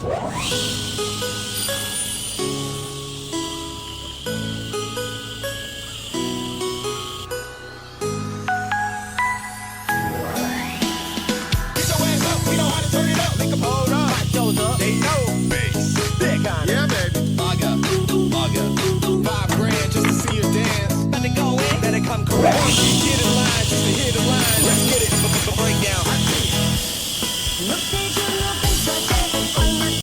We know how to turn it up. Make 'em hold up. My shows up. They know. Bass. That kind. Yeah, baby. Bugger. $5 grand just to see you dance. Let it go in. Let it come correct. Get in line just to hear the line. Let's get it. Break down. Look at you.